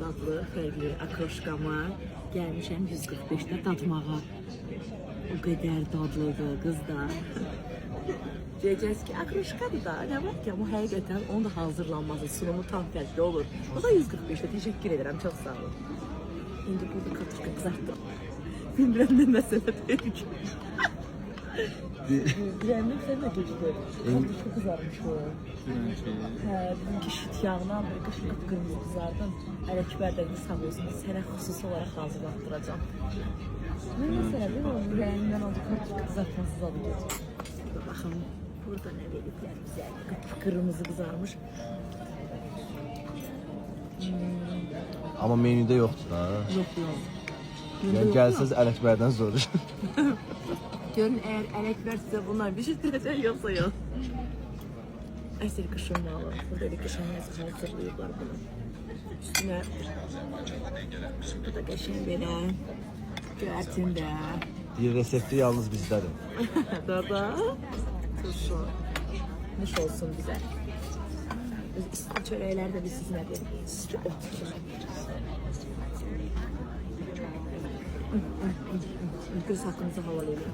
dadlı, fərqli akroşkama gəlmişəm 145-də dadmağa. O qədər dadlıdır qızlar. Deyəcəksiniz ki, akroşkadır da, nə var ki, amma həqiqətən onun da hazırlanması, sunumu tam fərqli olur. O da 145-də, təşəkkür edirəm, çox sağ olun. İndi burada kartuşka qızartdım. Bilmirəm nə məsələ deyil ki. Bilmirəm sən nə keçdi? Kartuşka qızarmış o. Hə, bizimki şüt yağına qışın qıpqırmızı qızardım. Ələkbərdən sağ olsun, sənə xüsusi olaraq hazırlatdıracam. Nə məsələ deyil, onun rəngindən oldu kartuşka qızartmasız adı geçir. Baxın, burada nə veriblər bizə? Qıpqırmızı qızarmış. Amma menüdə yoxdur da. Yox. Yəni gəlsəz Ələkbərdən soruş. Görün, əgər Ələkbər sizə bunlar bişirdirəcək, yoxsa yox. Əsl qışın malı. Burada bir qışın nəsə hazırlayıblar bunu. Üstünə bu da qəşəng belə göyərtində. Bir resepti yalnız bizdədir. Dada turşu. Nuş olsun bizə. İsti çörəklər də biz sizinədir. İsti ot kimi. Göz hakkınızı havalı edin.